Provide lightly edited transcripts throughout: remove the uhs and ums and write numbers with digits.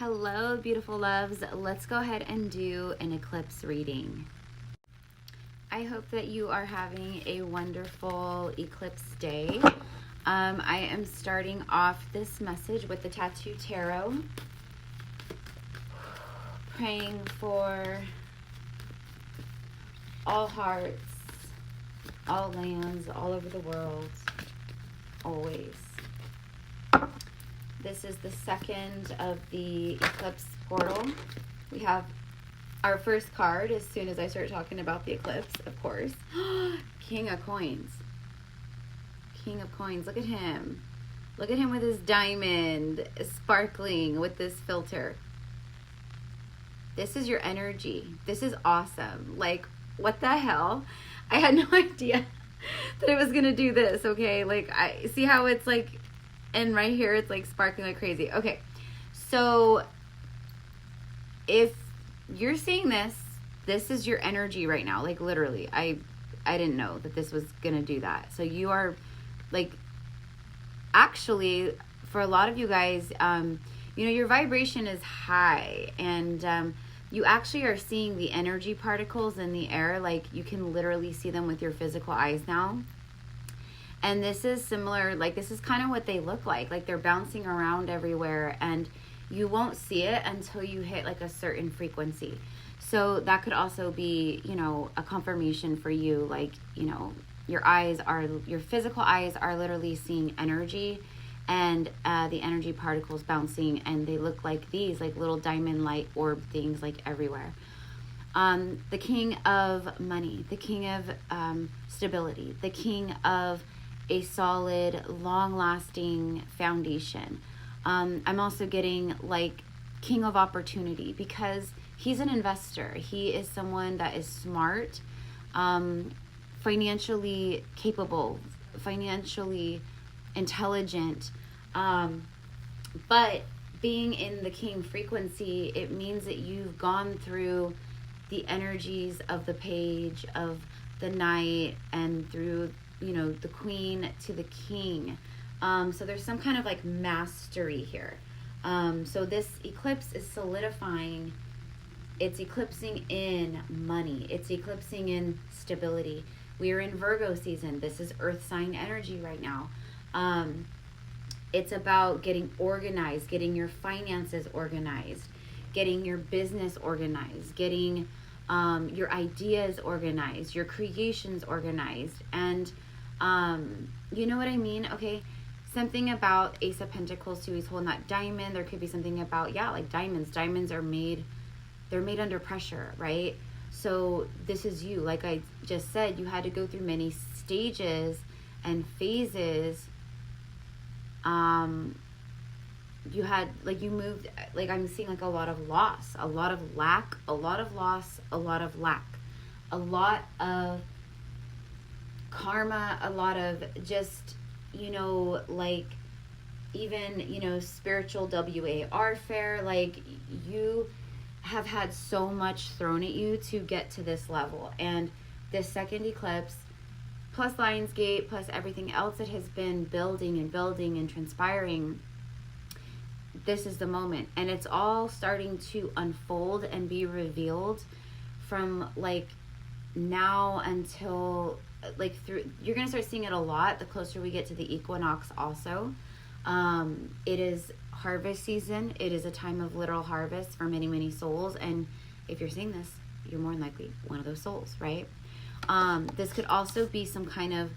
Hello, beautiful loves. Let's go ahead and do an eclipse reading. I hope that you are having a wonderful eclipse day. I am starting off this message with the Tattoo Tarot, praying for all hearts, all lands, all over the world, always. This is the second of the eclipse portal. We have our first card as soon as I start talking about the eclipse, of course. King of Coins. King of Coins. Look at him. Look at him with his diamond sparkling with this filter. This is your energy. This is awesome. Like, what the hell? I had no idea that it was going to do this, okay? Like, I see how it's like, and right here it's like sparkling like crazy. Okay, so if you're seeing this, this is your energy right now. Like, literally, I didn't know that this was gonna do that. So you are like, actually, for a lot of you guys, you know, your vibration is high, and you actually are seeing the energy particles in the air. Like, you can literally see them with your physical eyes now. And this is similar, like, this is kind of what they look like they're bouncing around everywhere, and you won't see it until you hit like a certain frequency. So that could also be, you know, a confirmation for you, like, you know, your physical eyes are literally seeing energy, and the energy particles bouncing, and they look like these, like little diamond light orb things, like everywhere. The king of money, the king of stability, the king of a solid, long-lasting foundation. I'm also getting like king of opportunity, because he's an investor. He is someone that is smart, financially capable, financially intelligent. But being in the king frequency, it means that you've gone through the energies of the page, of the knight, and through, you know, the queen to the king. So there's some kind of like mastery here. So this eclipse is solidifying. It's eclipsing in money. It's eclipsing in stability. We are in Virgo season. This is earth sign energy right now. It's about getting organized, getting your finances organized, getting your business organized, getting your ideas organized, your creations organized. And you know what I mean? Okay, something about Ace of Pentacles too. He's holding that diamond. There could be something about, yeah, like diamonds. Diamonds are made, they're made under pressure, right? So this is you. Like I just said, you had to go through many stages and phases. You had, like, you moved, like, I'm seeing like a lot of loss, a lot of lack, a lot of loss, a lot of lack, a lot of karma, a lot of just, you know, like, even, you know, spiritual warfare. Like, you have had so much thrown at you to get to this level. And this second eclipse, plus Lionsgate, plus everything else that has been building and transpiring, this is the moment. And it's all starting to unfold and be revealed from like now until like through, you're going to start seeing it a lot the closer we get to the equinox also. It is harvest season. It is a time of literal harvest for many, many souls. And if you're seeing this, you're more than likely one of those souls, right? This could also be some kind of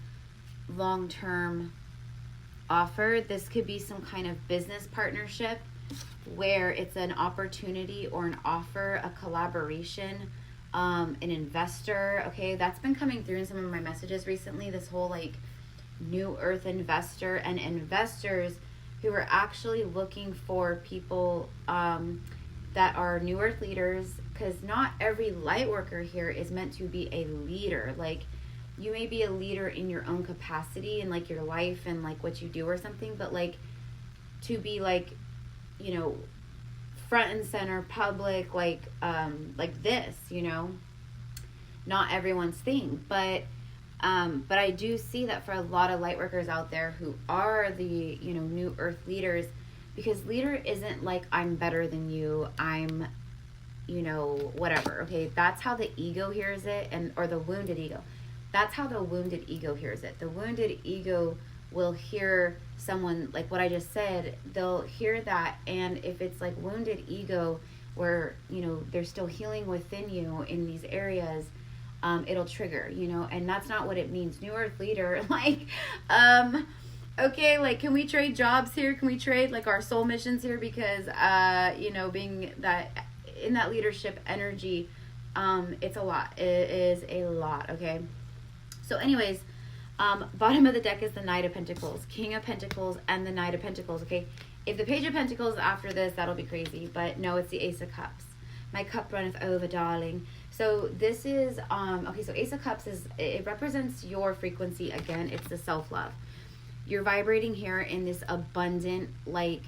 long-term offer. This could be some kind of business partnership where it's an opportunity or an offer, a collaboration, an investor. Okay, that's been coming through in some of my messages recently, this whole like new earth investor, and investors who are actually looking for people that are new earth leaders, because not every light worker here is meant to be a leader. Like, you may be a leader in your own capacity and like your life and like what you do or something, but like to be like, you know, front and center, public, like this, you know, not everyone's thing. But I do see that for a lot of light workers out there who are the, you know, new earth leaders, because leader isn't like, I'm better than you, I'm, you know, whatever. Okay, that's how the ego hears it, and or the wounded ego. That's how the wounded ego hears it. The wounded ego will hear someone like what I just said. They'll hear that, and if it's like wounded ego, where, you know, there's still healing within you in these areas, it'll trigger, you know, and that's not what it means. New Earth leader, like, okay, like, can we trade jobs here? Can we trade like our soul missions here? Because, you know, being that in that leadership energy, it's a lot. It is a lot. Okay. So anyways, bottom of the deck is the Knight of Pentacles, King of Pentacles, and the Knight of Pentacles. Okay. If the Page of Pentacles after this, that'll be crazy. But no, it's the Ace of Cups. My cup runneth over, darling. So this is, okay, so Ace of Cups it represents your frequency. Again, it's the self-love. You're vibrating here in this abundant, like,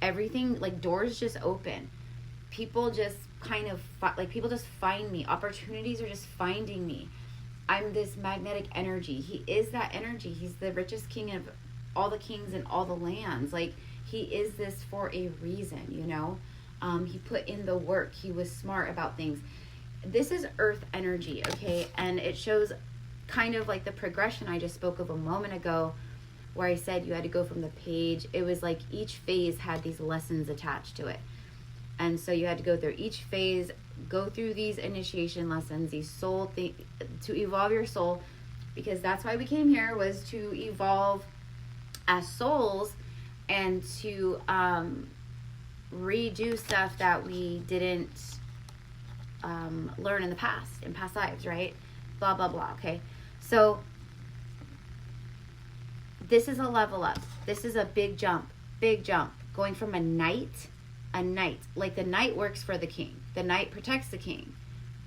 everything, like, doors just open. People just kind of, people just find me. Opportunities are just finding me. I'm this magnetic energy. He is that energy. He's the richest king of all the kings and all the lands. Like, he is this for a reason, you know? He put in the work. He was smart about things. This is earth energy, okay? And it shows kind of like the progression I just spoke of a moment ago, where I said you had to go from the page. It was like each phase had these lessons attached to it. And so you had to go through each phase, go through these initiation lessons, these soul things, to evolve your soul, because that's why we came here, was to evolve as souls and to redo stuff that we didn't learn in the past, in past lives, right? Blah, blah, blah, okay? So this is a level up. This is a big jump, going from a knight, like the knight works for the king. The knight protects the king,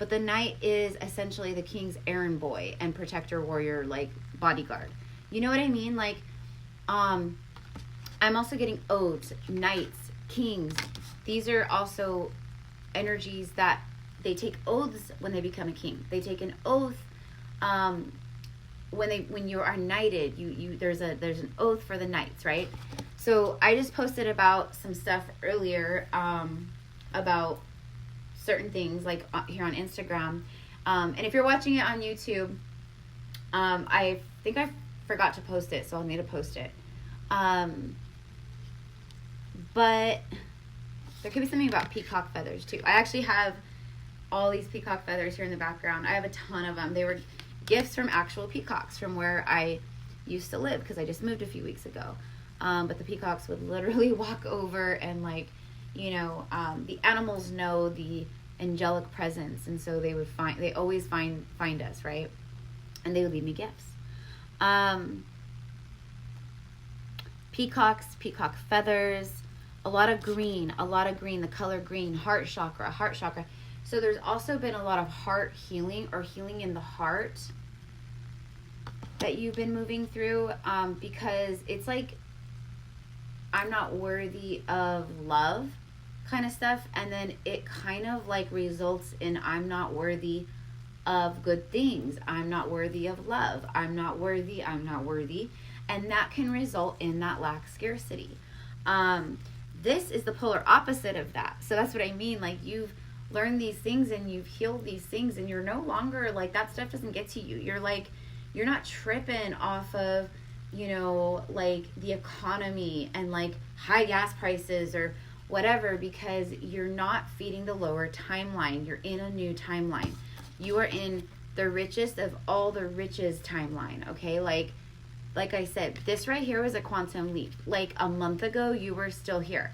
but the knight is essentially the king's errand boy and protector, warrior, like bodyguard. You know what I mean? Like, I'm also getting oaths, knights, kings. These are also energies that they take oaths when they become a king. They take an oath when you are knighted. There's an oath for the knights, right? So I just posted about some stuff earlier about certain things, like here on Instagram, and if you're watching it on YouTube, I think I forgot to post it, so I'll need to post it. But there could be something about peacock feathers too. I actually have all these peacock feathers here in the background. I have a ton of them. They were gifts from actual peacocks from where I used to live, because I just moved a few weeks ago. But the peacocks would literally walk over and, like, you know, the animals know the angelic presence, and so they always find us, right? And they would leave me gifts. Peacocks, peacock feathers, a lot of green, the color green, heart chakra. So there's also been a lot of heart healing, or healing in the heart, that you've been moving through, because it's like, I'm not worthy of love kind of stuff, and then it kind of like results in, I'm not worthy of good things, I'm not worthy of love, I'm not worthy, and that can result in that lack, scarcity. This is the polar opposite of that. So that's what I mean, like, you've learned these things and you've healed these things, and you're no longer like, that stuff doesn't get to you. You're like, you're not tripping off of, you know, like the economy and like high gas prices or whatever, because you're not feeding the lower timeline. You're in a new timeline. You are in the richest of all the riches timeline, okay? Like I said, this right here was a quantum leap. Like a month ago, you were still here.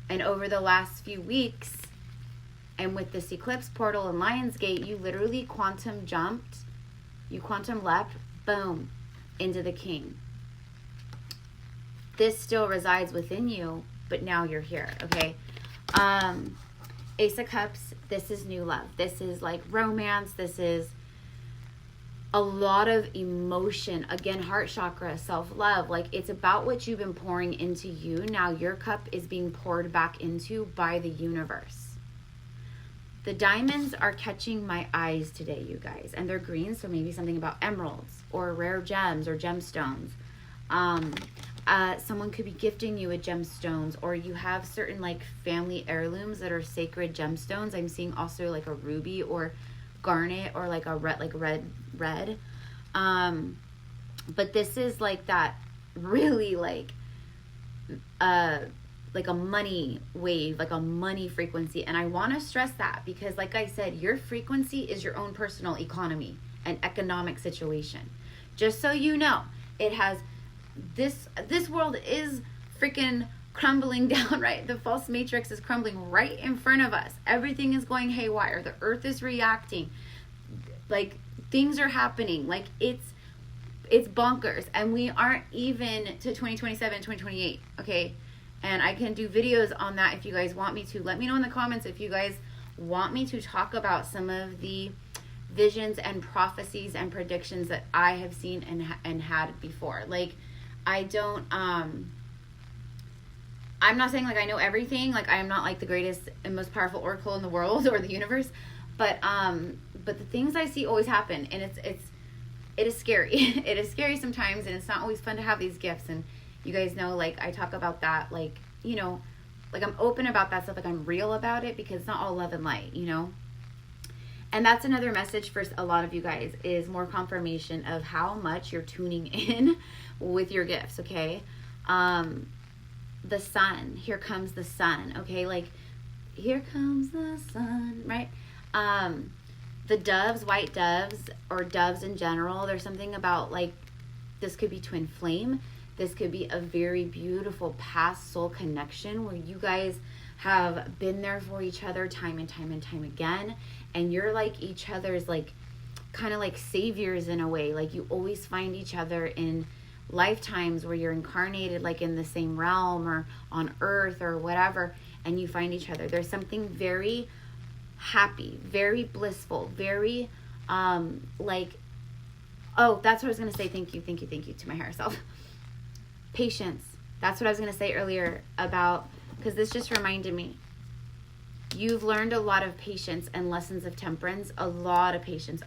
And over the last few weeks, and with this eclipse portal and Lionsgate, you literally quantum jumped, you quantum leapt, boom, into the king. This still resides within you, but now you're here, okay? Ace of Cups, this is new love. This is like romance. This is a lot of emotion. Again, heart chakra, self-love. Like, it's about what you've been pouring into you. Now your cup is being poured back into by the universe. The diamonds are catching my eyes today, you guys. And they're green, so maybe something about emeralds or rare gems or gemstones. someone could be gifting you with gemstones, or you have certain like family heirlooms that are sacred gemstones. I'm seeing also like a ruby or garnet or like a red. But this is like that really like a money wave, like a money frequency. And I want to stress that because like I said, your frequency is your own personal economy and economic situation. Just so you know, it has this world is freaking crumbling down, right? The false matrix is crumbling right in front of us. Everything is going haywire. The earth is reacting. Like things are happening. Like it's bonkers. And we aren't even to 2027, 2028. Okay. And I can do videos on that if you guys want me to. Let me know in the comments if you guys want me to talk about some of the visions and prophecies and predictions that I have seen and had before. Like, I don't, I'm not saying like I know everything. Like, I am not like the greatest and most powerful oracle in the world or the universe. But the things I see always happen. And it is scary. It is scary sometimes. And it's not always fun to have these gifts. And you guys know, like, I talk about that, like, you know, like I'm open about that stuff. Like I'm real about it because it's not all love and light, you know? And that's another message for a lot of you guys is more confirmation of how much you're tuning in with your gifts, okay? The sun, here comes the sun, okay? Like, here comes the sun, right? The doves, white doves, or doves in general, there's something about, like, this could be twin flame. This could be a very beautiful past soul connection where you guys have been there for each other time and time and time again. And you're like each other's like kind of like saviors in a way. Like you always find each other in lifetimes where you're incarnated like in the same realm or on earth or whatever. And you find each other. There's something very happy, very blissful, very like, oh, that's what I was going to say. Thank you to my higher self. Patience. That's what I was going to say earlier about, because this just reminded me. You've learned a lot of patience and lessons of temperance, a lot of patience.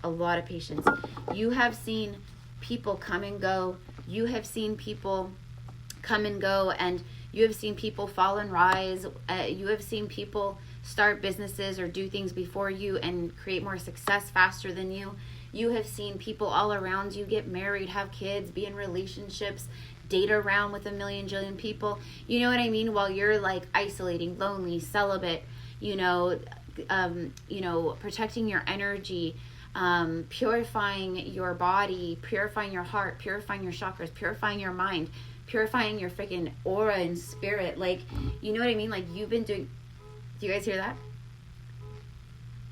You have seen people come and go. You have seen people come and go, and you have seen people fall and rise. You have seen people start businesses or do things before you and create more success faster than you. You have seen people all around you get married, have kids, be in relationships, date around with a million jillion people. You know what I mean? While you're like isolating, lonely, celibate, protecting your energy, purifying your body, purifying your heart, purifying your chakras, purifying your mind, purifying your freaking aura and spirit. Like, you know what I mean? Like you've been doing, do you guys hear that?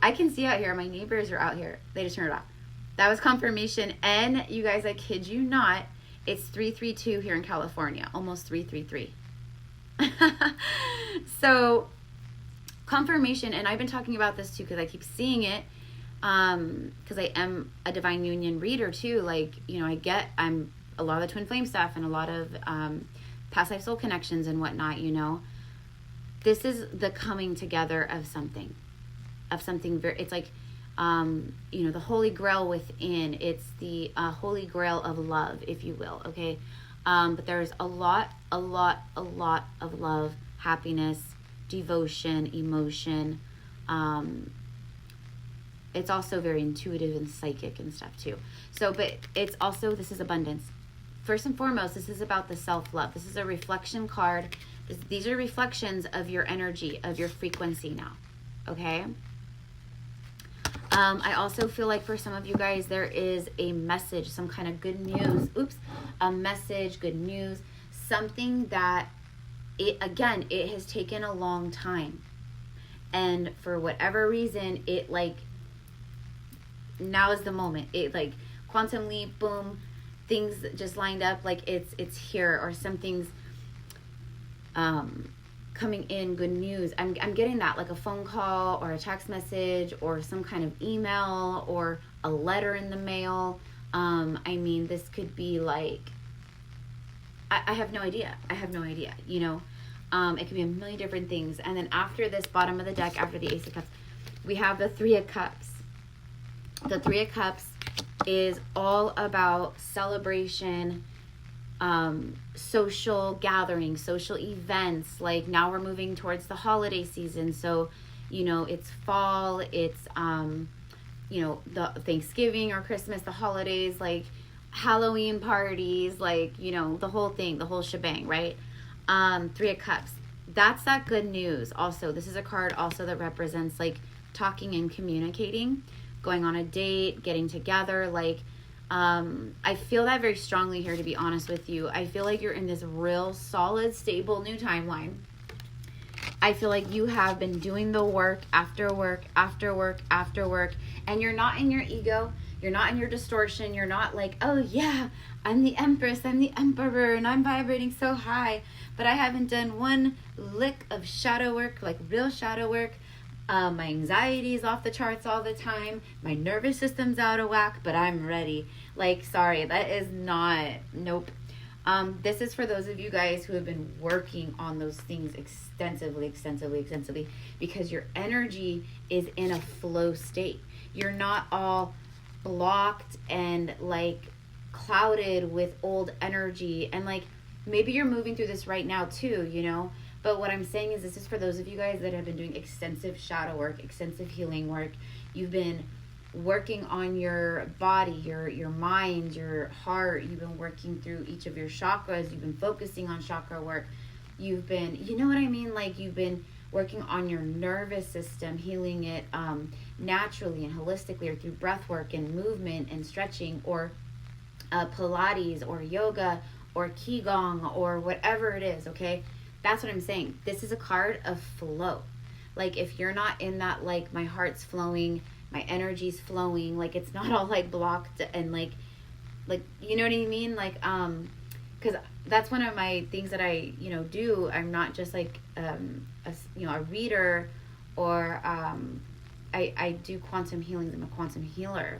I can see out here. My neighbors are out here. They just turned it off. That was confirmation. And you guys, I kid you not, it's 332 here in California, almost 333. So confirmation, and I've been talking about this too because I keep seeing it because I am a divine union reader too. Like, you know, I'm a lot of the twin flame stuff and a lot of past life soul connections and whatnot, you know. This is the coming together of something very, it's like, the Holy Grail within. It's the Holy Grail of love, if you will, okay? But there's a lot of love, happiness, devotion, emotion. It's also very intuitive and psychic and stuff too. So, but it's also, this is abundance. First and foremost, this is about the self-love. This is a reflection card. These are reflections of your energy, of your frequency now, okay? I also feel like for some of you guys, there is a message, some kind of good news. A message, good news, something that it has taken a long time. And for whatever reason, it like, now is the moment. It like quantum leap, boom, things just lined up like it's here, or something's coming in, good news. I'm getting that, like a phone call or a text message or some kind of email or a letter in the mail. This could be like, I have no idea, you know. It could be a million different things. And then after this, bottom of the deck, after the Ace of Cups, we have the Three of Cups. The Three of Cups is all about celebration, social gatherings, social events. Like now we're moving towards the holiday season. So, you know, it's fall, it's, you know, the Thanksgiving or Christmas, the holidays, like Halloween parties, like, you know, the whole thing, the whole shebang, right? Three of Cups. That's that good news. Also, this is a card also that represents like talking and communicating, going on a date, getting together. Like, I feel that very strongly here, to be honest with you. I feel like you're in this real solid, stable new timeline. I feel like you have been doing the work after work, after work, after work, and you're not in your ego. You're not in your distortion. You're not like, oh yeah, I'm the Empress, I'm the Emperor, and I'm vibrating so high, but I haven't done one lick of shadow work, like real shadow work. My anxiety is off the charts all the time. My nervous system's out of whack, but I'm ready. Like, sorry, that is not, nope. This is for those of you guys who have been working on those things extensively, because your energy is in a flow state. You're not all blocked and like clouded with old energy, and like maybe you're moving through this right now too, you know. But what I'm saying is, this is for those of you guys that have been doing extensive shadow work, extensive healing work. You've been working on your body, your mind, your heart. You've been working through each of your chakras. You've been focusing on chakra work. You've been, you know what I mean? Like, you've been working on your nervous system, healing it naturally and holistically, or through breath work and movement and stretching, or Pilates or yoga or Qigong or whatever it is, okay? That's what I'm saying. This is a card of flow. Like, if you're not in that, like, my heart's flowing, my energy's flowing, like, it's not all like blocked and like, you know what I mean? Like, because that's one of my things that I, you know, do. I'm not just like, a reader, or I do quantum healings. I'm a quantum healer.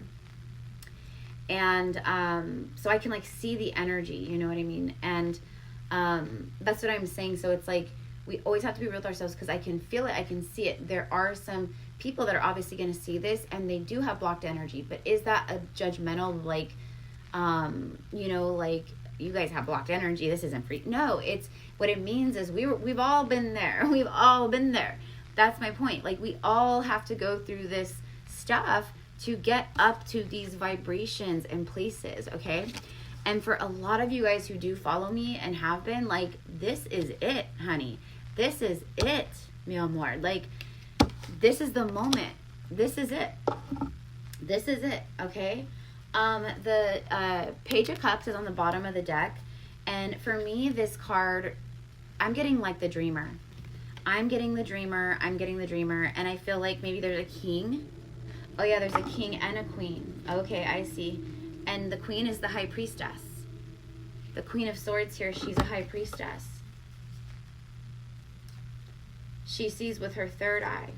And so I can like see the energy, you know what I mean? And that's what I'm saying. So it's like, we always have to be real with ourselves, because I can feel it, I can see it. There are some people that are obviously going to see this and they do have blocked energy, but is that a judgmental, like, you know, like, you guys have blocked energy, this isn't free? No, it's, what it means is we've all been there. We've all been there. That's my point. Like, we all have to go through this stuff to get up to these vibrations and places, okay? And for a lot of you guys who do follow me and have been, like, this is it, honey. This is it, mi amor. Like, this is the moment. This is it. This is it, okay? The Page of Cups is on the bottom of the deck. And for me, this card, I'm getting like the dreamer. I'm getting the dreamer. And I feel like maybe there's a king. Oh yeah, there's a king and a queen. Okay, I see. And the queen is the high priestess. The Queen of Swords here, she's a high priestess. She sees with her third eye.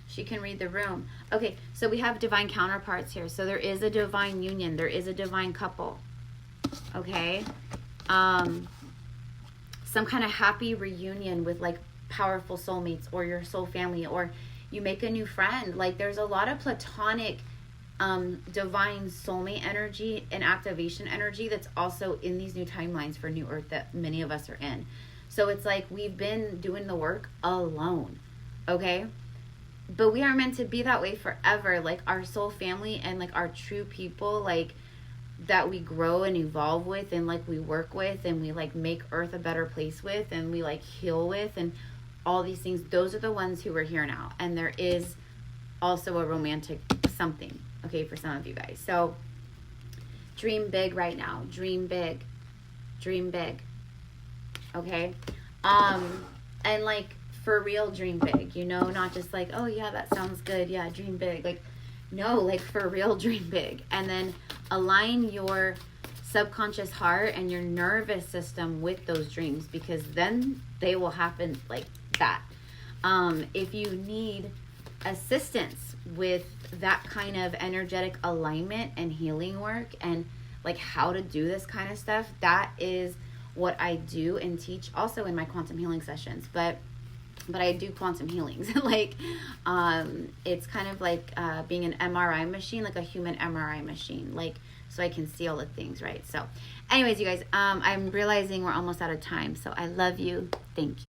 She can read the room. Okay, so we have divine counterparts here. So there is a divine union. There is a divine couple. Okay? Some kind of happy reunion with like powerful soulmates, or your soul family, or you make a new friend. Like, there's a lot of platonic divine soulmate energy and activation energy that's also in these new timelines for New Earth that many of us are in. So it's like, we've been doing the work alone, okay? But we are meant to be that way forever. Like, our soul family and like our true people, like, that we grow and evolve with, and like we work with, and we like make Earth a better place with, and we like heal with, and all these things, those are the ones who are here now. And there is also a romantic something, okay, for some of you guys. So dream big right now. Dream big. Dream big. Okay? And like, for real, dream big, you know, not just like, oh yeah, that sounds good, yeah, dream big. Like, no, like, for real, dream big. And then align your subconscious heart and your nervous system with those dreams, because then they will happen like that. If you need assistance with that kind of energetic alignment and healing work, and like how to do this kind of stuff, that is what I do and teach also in my quantum healing sessions. But I do quantum healings. Like, it's kind of like being an MRI machine, like a human MRI machine. Like, so I can see all the things, right? So anyways, you guys, I'm realizing we're almost out of time. So I love you. Thank you.